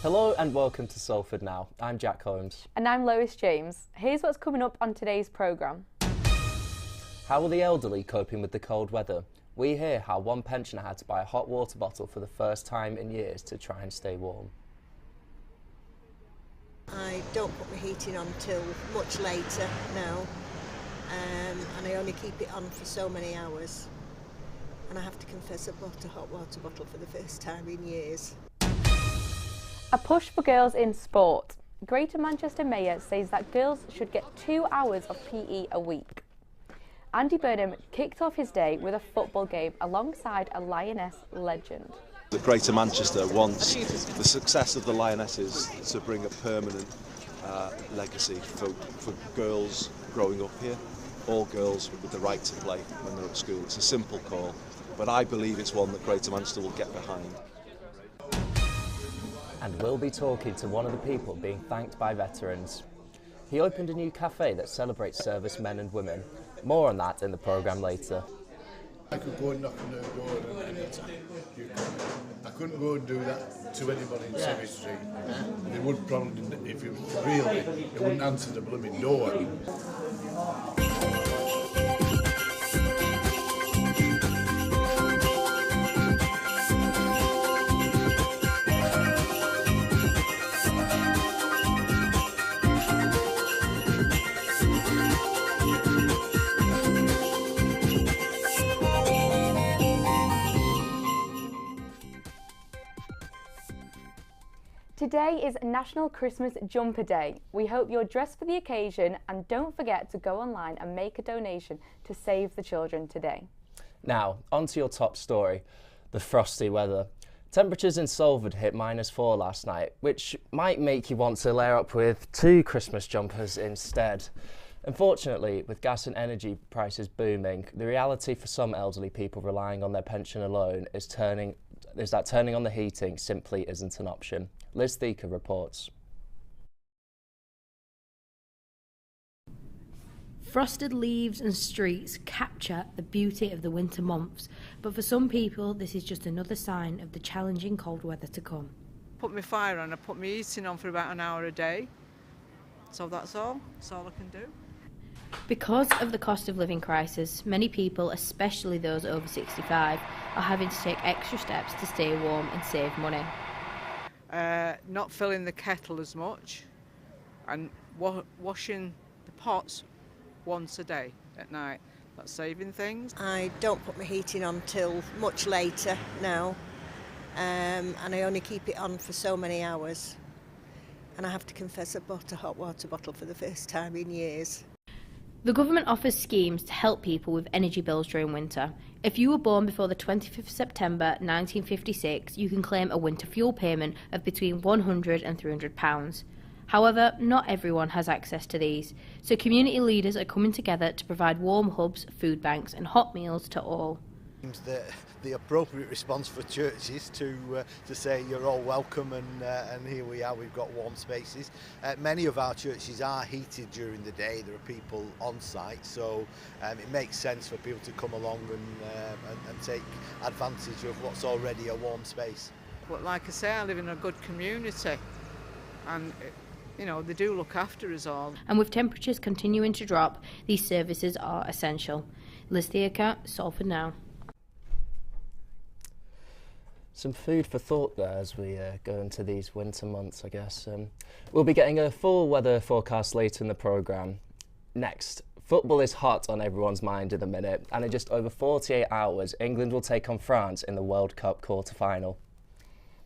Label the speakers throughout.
Speaker 1: Hello and welcome to Salford Now. I'm Jack Holmes.
Speaker 2: And I'm Lois James. Here's what's coming up on today's programme.
Speaker 1: How are the elderly coping with the cold weather? We hear how one pensioner had to buy a hot water bottle for the first time in years to try and stay warm.
Speaker 3: I don't put my heating on till much later now, and I only keep it on for so many hours. And I have to confess, I bought a hot water bottle for the first time in years.
Speaker 2: A push for girls in sport. Greater Manchester Mayor says that girls should get 2 hours of PE a week. Andy Burnham kicked off his day with a football game alongside a Lioness legend.
Speaker 4: The Greater Manchester wants the success of the Lionesses to bring a permanent legacy for girls growing up here, all girls with the right to play when they're at school. It's a simple call, but I believe it's one that Greater Manchester will get behind.
Speaker 1: And we'll be talking to one of the people being thanked by veterans. He opened a new cafe that celebrates servicemen and women. More on that in the programme later.
Speaker 5: I could go and knock on their door and attack. I couldn't go and do that to anybody in Surrey Street. They would probably, if it was real, they wouldn't answer the blooming door.
Speaker 2: Today is National Christmas Jumper Day. We hope you're dressed for the occasion and don't forget to go online and make a donation to Save the Children today.
Speaker 1: Now, on to your top story, the frosty weather. Temperatures in Salford hit -4 last night, which might make you want to layer up with 2 Christmas jumpers instead. Unfortunately, with gas and energy prices booming, the reality for some elderly people relying on their pension alone is that turning on the heating simply isn't an option. Liz Thieker reports.
Speaker 6: Frosted leaves and streets capture the beauty of the winter months, but for some people this is just another sign of the challenging cold weather to come.
Speaker 7: Put my fire on, I put my heating on for about an hour a day, so that's all I can do.
Speaker 6: Because of the cost of living crisis, many people, especially those over 65, are having to take extra steps to stay warm and save money.
Speaker 7: Not filling the kettle as much and washing the pots once a day at night. That's saving things.
Speaker 3: I don't put my heating on till much later now, and I only keep it on for so many hours. And I have to confess, I bought a hot water bottle for the first time in years.
Speaker 6: The government offers schemes to help people with energy bills during winter. If you were born before the 25th of September 1956, you can claim a winter fuel payment of between £100 and £300. However, not everyone has access to these, so community leaders are coming together to provide warm hubs, food banks and hot meals to all.
Speaker 8: The appropriate response for churches to say you're all welcome and here we are, we've got warm spaces. Many of our churches are heated during the day, there are people on site, so it makes sense for people to come along and take advantage of what's already a warm space.
Speaker 7: But like I say, I live in a good community and you know, they do look after us all.
Speaker 6: And with temperatures continuing to drop, these services are essential. Liz Thieker, Salford Now.
Speaker 1: Some food for thought there as we go into these winter months, I guess. We'll be getting a full weather forecast later in the programme. Next, football is hot on everyone's mind in a minute, and in just over 48 hours, England will take on France in the World Cup quarter-final.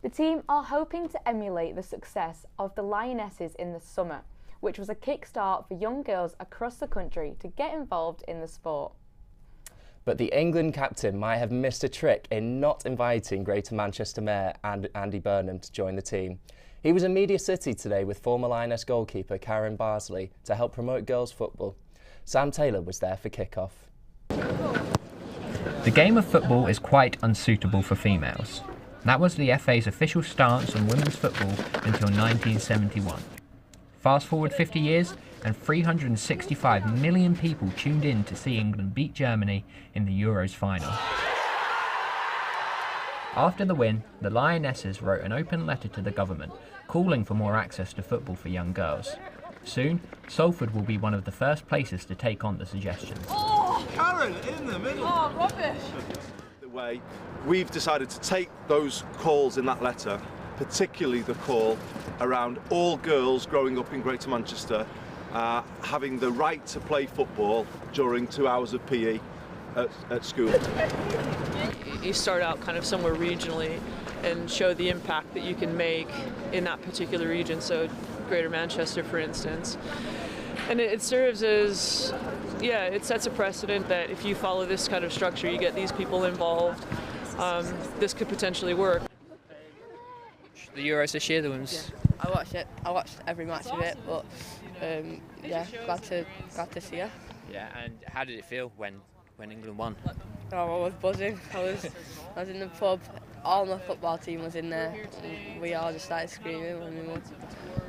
Speaker 2: The team are hoping to emulate the success of the Lionesses in the summer, which was a kickstart for young girls across the country to get involved in the sport.
Speaker 1: But the England captain might have missed a trick in not inviting Greater Manchester Mayor Andy Burnham to join the team. He was in Media City today with former Lioness goalkeeper Karen Barsley to help promote girls' football. Sam Taylor was there for kick-off.
Speaker 9: The game of football is quite unsuitable for females. That was the FA's official stance on women's football until 1971. Fast forward 50 years, and 365 million people tuned in to see England beat Germany in the Euros final. After the win, the Lionesses wrote an open letter to the government calling for more access to football for young girls. Soon, Salford will be one of the first places to take on the suggestions.
Speaker 10: Oh, Karen, in the middle.
Speaker 2: Oh, rubbish.
Speaker 4: The way we've decided to take those calls in that letter, particularly the call around all girls growing up in Greater Manchester having the right to play football during 2 hours of PE at school.
Speaker 11: You start out kind of somewhere regionally and show the impact that you can make in that particular region, so Greater Manchester, for instance. And it serves as, it sets a precedent that if you follow this kind of structure, you get these people involved, this could potentially work.
Speaker 12: The Euros this year, the women's.
Speaker 13: I watched it. I watched every match of it, but glad to see her.
Speaker 12: Yeah, and how did it feel when England won?
Speaker 13: Oh, I was buzzing. I was in the pub. All my football team was in there. And we all just started screaming when we won.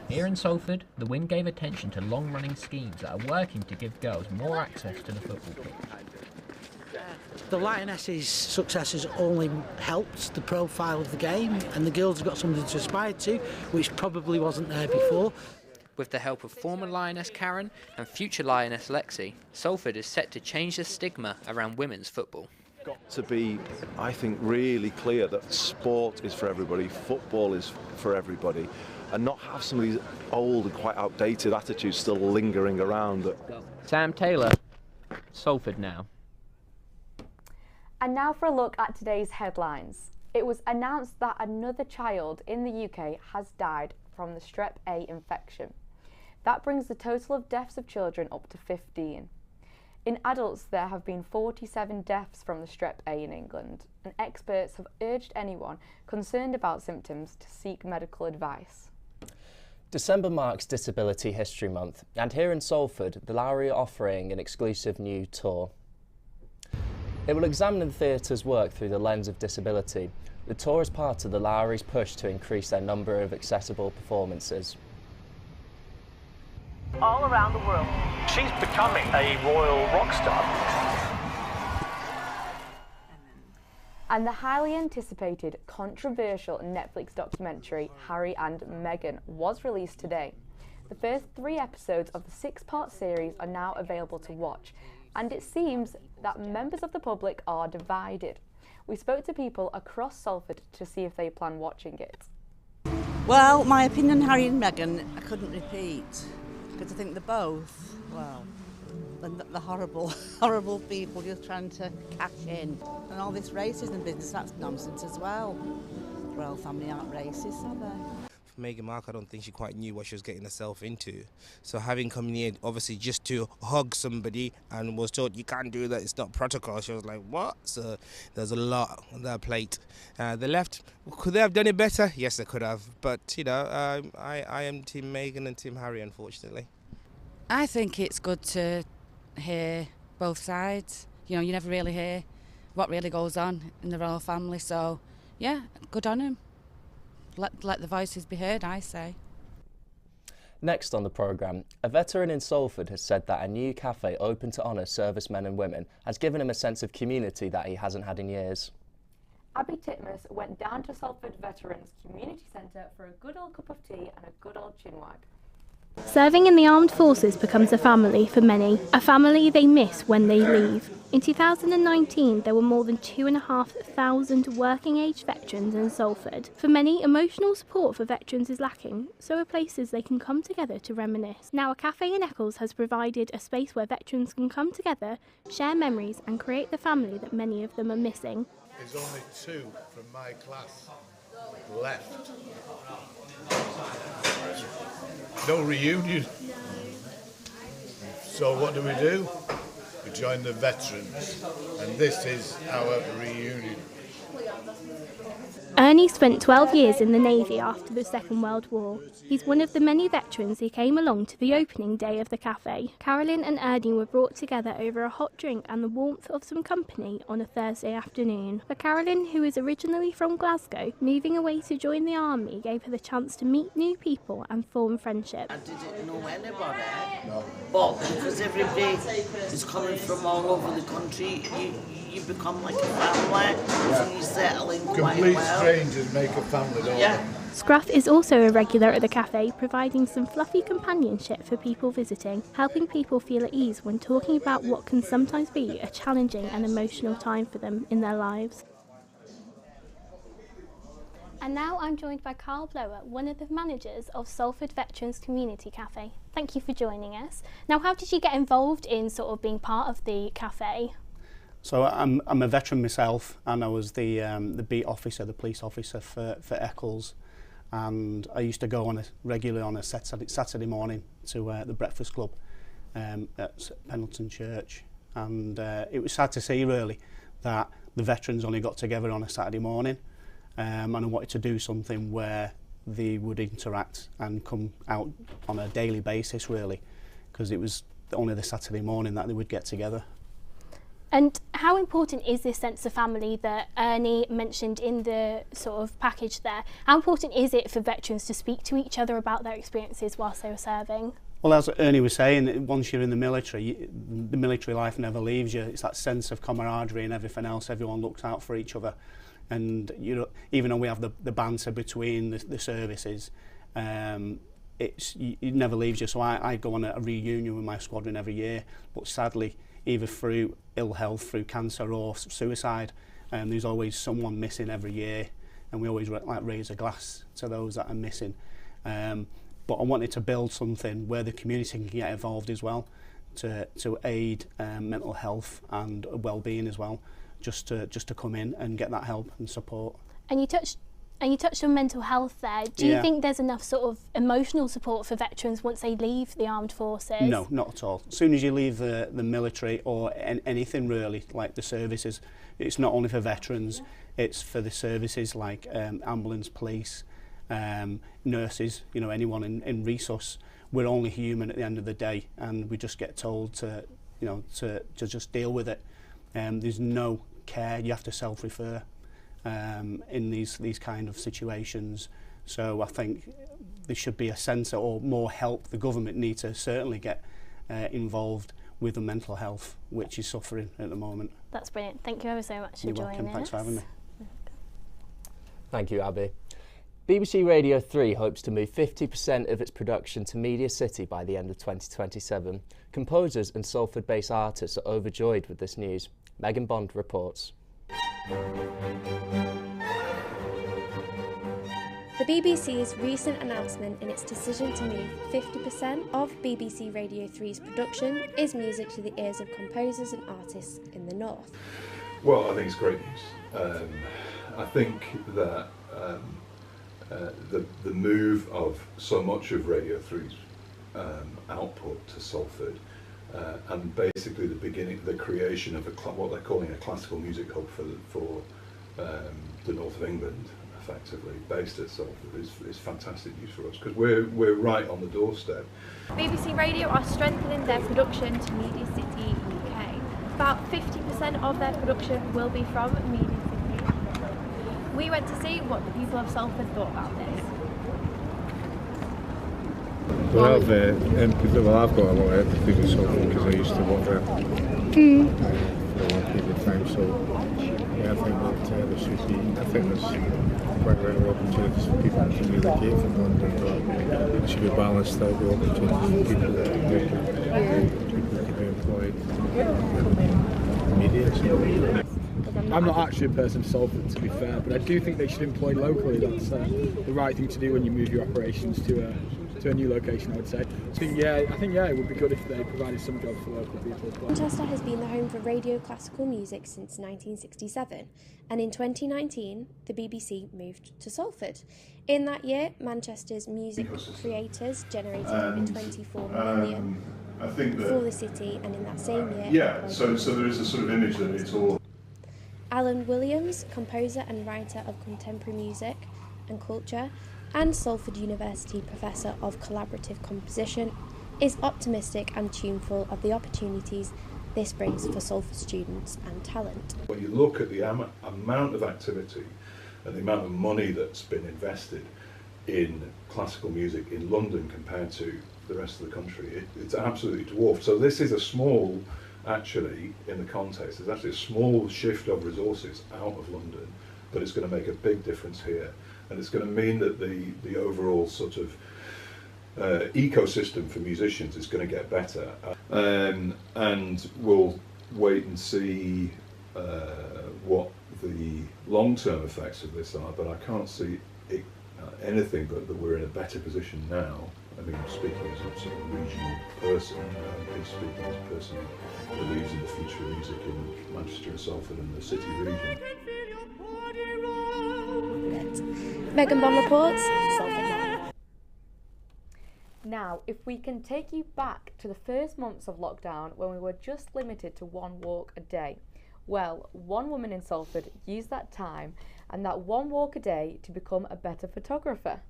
Speaker 9: Here in Salford, the win gave attention to long-running schemes that are working to give girls more access to the football pitch.
Speaker 14: The Lionesses' success has only helped the profile of the game, and the girls have got something to aspire to, which probably wasn't there before.
Speaker 12: With the help of former Lioness Karen and future Lioness Lexi, Salford is set to change the stigma around women's football.
Speaker 4: Got to be, I think, really clear that sport is for everybody, football is for everybody, and not have some of these old and quite outdated attitudes still lingering around.
Speaker 9: Sam Taylor, Salford Now.
Speaker 2: And now for a look at today's headlines. It was announced that another child in the UK has died from the Strep A infection. That brings the total of deaths of children up to 15. In adults, there have been 47 deaths from the Strep A in England, and experts have urged anyone concerned about symptoms to seek medical advice.
Speaker 1: December marks Disability History Month, and here in Salford, the Lowry are offering an exclusive new tour. It will examine the theatre's work through the lens of disability. The tour is part of the Lowry's push to increase their number of accessible performances.
Speaker 15: All around the world. She's becoming a royal rock star.
Speaker 2: And the highly anticipated, controversial Netflix documentary Harry and Meghan was released today. The first 3 episodes of the 6-part series are now available to watch, and it seems that members of the public are divided. We spoke to people across Salford to see if they plan watching it.
Speaker 16: Well, my opinion on Harry and Meghan, I couldn't repeat, because I think they're both, the horrible, horrible people just trying to cash in. And all this racism business, that's nonsense as well. The royal family aren't racist, are they?
Speaker 17: Meghan Markle, I don't think she quite knew what she was getting herself into. So having come here, obviously just to hug somebody and was told, you can't do that, it's not protocol. She was like, what? So there's a lot on their plate. The left, could they have done it better? Yes, they could have. But, you know, I am Team Meghan and Team Harry, unfortunately.
Speaker 18: I think it's good to hear both sides. You know, you never really hear what really goes on in the royal family. So, yeah, good on him. Let the voices be heard, I say.
Speaker 1: Next on the programme, a veteran in Salford has said that a new cafe open to honour servicemen and women has given him a sense of community that he hasn't had in years.
Speaker 2: Abby Titmus went down to Salford Veterans Community Centre for a good old cup of tea and a good old chinwag.
Speaker 6: Serving in the armed forces becomes a family for many, a family they miss when they leave. In 2019, there were more than 2,500 working-age veterans in Salford. For many, emotional support for veterans is lacking, so are places they can come together to reminisce. Now, a cafe in Eccles has provided a space where veterans can come together, share memories and create the family that many of them are missing.
Speaker 5: There's only 2 from my class left. No reunion. So what do? We join the veterans, and this is our reunion.
Speaker 6: Ernie spent 12 years in the Navy after the Second World War. He's one of the many veterans who came along to the opening day of the cafe. Carolyn and Ernie were brought together over a hot drink and the warmth of some company on a Thursday afternoon. For Carolyn, who is originally from Glasgow, moving away to join the army gave her the chance to meet new people and form friendship.
Speaker 19: I didn't know anybody,
Speaker 5: no.
Speaker 19: But because everybody is coming from all over the country, you become like a family, so you settle in quite
Speaker 5: Complete
Speaker 19: well.
Speaker 5: strangers make a family, don't
Speaker 19: Yeah.
Speaker 5: they?
Speaker 20: Scruff is also a regular at the cafe, providing some fluffy companionship for people visiting, helping people feel at ease when talking about what can sometimes be a challenging and emotional time for them in their lives. And now I'm joined by Carl Blower, one of the managers of Salford Veterans Community Cafe. Thank you for joining us. Now, how did you get involved in sort of being part of the cafe?
Speaker 21: So I'm a veteran myself, and I was the beat officer, the police officer for Eccles. And I used to go regularly on a Saturday morning to the Breakfast Club at Pendleton Church, and it was sad to see really that the veterans only got together on a Saturday morning, and I wanted to do something where they would interact and come out on a daily basis really, because it was only the Saturday morning that they would get together.
Speaker 20: And how important is this sense of family that Ernie mentioned in the sort of package there? How important is it for veterans to speak to each other about their experiences whilst they were serving?
Speaker 21: Well, as Ernie was saying, once you're in the military life never leaves you. It's that sense of camaraderie and everything else. Everyone looks out for each other. And you know, even though we have the banter between the services, it never leaves you. So I go on a reunion with my squadron every year, but sadly, either through ill health, through cancer or suicide, there's always someone missing every year, and we always raise a glass to those that are missing. But I wanted to build something where the community can get involved as well, to aid mental health and well-being as well, just to come in and get that help and support.
Speaker 20: And you touched on mental health there. Do you think there's enough sort of emotional support for veterans once they leave the armed forces?
Speaker 21: No, not at all. As soon as you leave the military or anything really, like the services, it's not only for veterans, it's for the services like ambulance, police, nurses, you know, anyone in resource. We're only human at the end of the day, and we just get told to just deal with it. There's no care. You have to self-refer in these kind of situations. So I think there should be a sense or more help. The government need to certainly get involved with the mental health, which is suffering at the moment.
Speaker 20: That's brilliant. Thank you ever so much for joining us.
Speaker 21: You're welcome. Thanks for having me.
Speaker 1: Thank you, Abby. BBC Radio 3 hopes to move 50% of its production to Media City by the end of 2027. Composers and Salford-based artists are overjoyed with this news. Megan Bond reports.
Speaker 22: The BBC's recent announcement in its decision to move 50% of BBC Radio 3's production is music to the ears of composers and artists in the north.
Speaker 23: Well, I think it's great news. I think that the move of so much of Radio 3's output to Salford and basically the creation of what they're calling a classical music hub for the north of England, effectively based at Salford, is fantastic news for us, because we're right on the doorstep.
Speaker 24: BBC Radio are strengthening their production to Media City UK. About 50% of their production will be from Media City. We went to see what the people of Salford thought about this.
Speaker 25: Well, I've got a lot of empathy with Salford because I used to work there for a long period of time, so yeah, I think that there should be, I think there's quite regular opportunities for people to relocate from London, but it should be balanced out the opportunities for people to be employed in media. So.
Speaker 26: I'm not actually a person of Salford, to be fair, but I do think they should employ locally. That's the right thing to do when you move your operations to a new location, I would say. I think it would be good if they provided some jobs for local people as well.
Speaker 22: Manchester has been the home for radio classical music since 1967, and in 2019 the BBC moved to Salford. In that year, Manchester's music creators generated over 24 million
Speaker 27: I think that,
Speaker 22: for the city, and in that same year...
Speaker 27: so there is a sort of image that it's all...
Speaker 22: Alan Williams, composer and writer of contemporary music and culture, and Salford University Professor of Collaborative Composition, is optimistic and tuneful of the opportunities this brings for Salford students and talent.
Speaker 23: When you look at the amount of activity and the amount of money that's been invested in classical music in London compared to the rest of the country, it's absolutely dwarfed. So this is a small actually, in the context, there's actually a small shift of resources out of London, but it's going to make a big difference here. And it's going to mean that the overall sort of ecosystem for musicians is going to get better. And we'll wait and see what the long-term effects of this are, but I can't see it, anything but that we're in a better position now. I mean, speaking as a sort of regional person, speaking as a person who believes in the future of music in Manchester and Salford and the city region.
Speaker 22: Megan Bond reports, Salford Now.
Speaker 2: Now, if we can take you back to the first months of lockdown when we were just limited to one walk a day. Well, one woman in Salford used that time and that one walk a day to become a better photographer.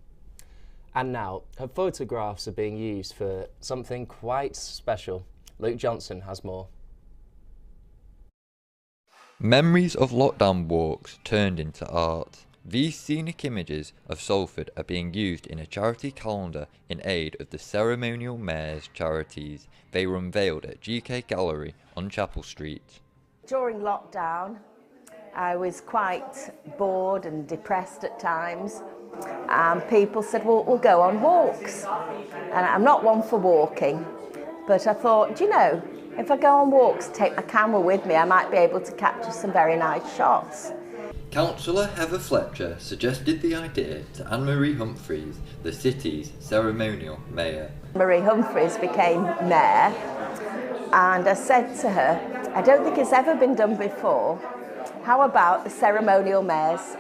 Speaker 1: And now, her photographs are being used for something quite special. Luke Johnson has more.
Speaker 3: Memories of lockdown walks turned into art. These scenic images of Salford are being used in a charity calendar in aid of the Ceremonial Mayor's charities. They were unveiled at GK Gallery on Chapel Street.
Speaker 7: During lockdown, I was quite bored and depressed at times, and people said, well, we'll go on walks. And I'm not one for walking, but I thought, you know, if I go on walks, take my camera with me, I might be able to capture some very nice shots.
Speaker 3: Councillor Heather Fletcher suggested the idea to Anne-Marie Humphreys, the city's ceremonial mayor.
Speaker 7: Marie Humphreys became mayor, and I said to her, I don't think it's ever been done before. How about the ceremonial mayor's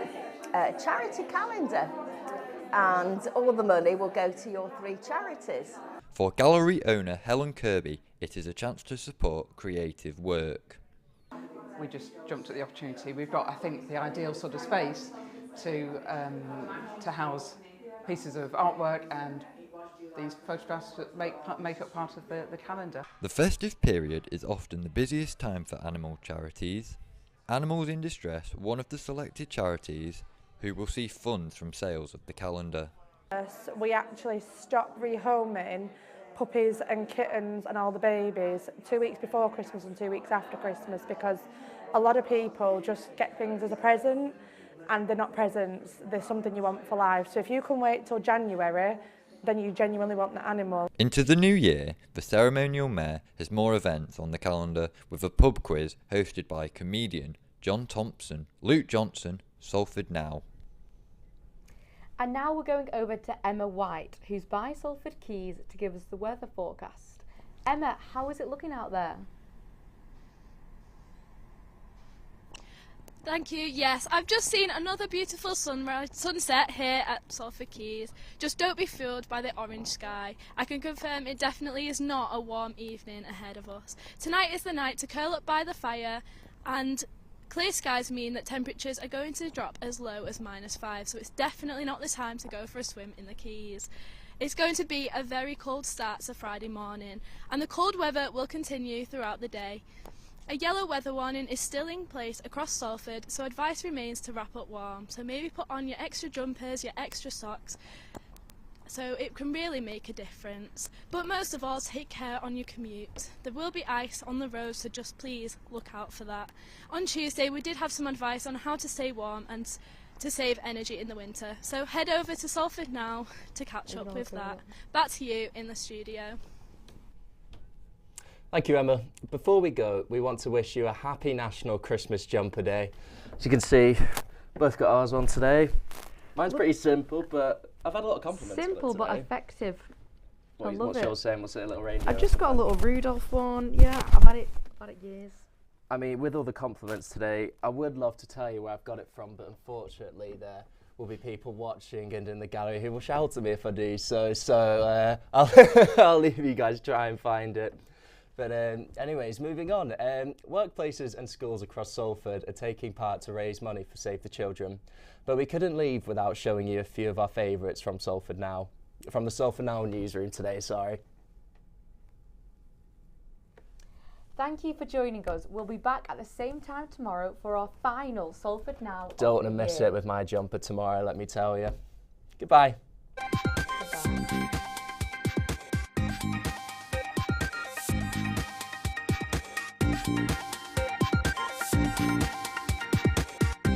Speaker 7: charity calendar? And all the money will go to your 3 charities.
Speaker 3: For gallery owner Helen Kirby, it is a chance to support creative work.
Speaker 8: We just jumped at the opportunity. We've got, I think, the ideal sort of space to house pieces of artwork and these photographs that make up part of the calendar.
Speaker 3: The festive period is often the busiest time for animal charities. Animals in Distress, one of the selected charities, who will see funds from sales of the calendar.
Speaker 10: We actually stopped rehoming puppies and kittens and all the babies 2 weeks before Christmas and 2 weeks after Christmas, because a lot of people just get things as a present and they're not presents, they're something you want for life. So if you can wait till January, then you genuinely want the animal.
Speaker 3: Into the new year, the ceremonial mayor has more events on the calendar, with a pub quiz hosted by comedian John Thompson. Luke Johnson, Salford Now.
Speaker 2: And now we're going over to Emma White, who's by Salford Quays to give us the weather forecast. Emma, how is it looking out there?
Speaker 11: Thank you. Yes, I've just seen another beautiful sunset here at Salford Quays. Just don't be fooled by the orange sky. I can confirm it definitely is not a warm evening ahead of us. Tonight is the night to curl up by the fire, and clear skies mean that temperatures are going to drop as low as -5, so it's definitely not the time to go for a swim in the Quays. It's going to be a very cold start to Friday morning, and the cold weather will continue throughout the day. A yellow weather warning is still in place across Salford, so advice remains to wrap up warm. So maybe put on your extra jumpers, your extra socks, so it can really make a difference. But most of all, take care on your commute. There will be ice on the roads, so just please look out for that. On Tuesday we did have some advice on how to stay warm and to save energy in the winter, so head over to Salford Now to catch up with that. Back to you in the studio.
Speaker 1: Thank you, Emma. Before we go, we want to wish you a happy National Christmas Jumper Day. As you can see, both got ours on today. Mine's pretty simple, but I've had a lot of compliments.
Speaker 2: Simple but effective. I love
Speaker 1: what's
Speaker 2: it.
Speaker 1: yours saying? What's it, a little reindeer?
Speaker 2: I've just got a little Rudolph one. Yeah, I've had it years.
Speaker 1: I mean, with all the compliments today, I would love to tell you where I've got it from, but unfortunately there will be people watching and in the gallery who will shout at me if I do. So I'll leave you guys try and find it. But anyways, moving on. Workplaces and schools across Salford are taking part to raise money for Save the Children. But we couldn't leave without showing you a few of our favourites from Salford Now. From the Salford Now newsroom today, sorry.
Speaker 2: Thank you for joining us. We'll be back at the same time tomorrow for our final Salford Now.
Speaker 1: Don't want to miss it with my jumper tomorrow, let me tell you. Goodbye.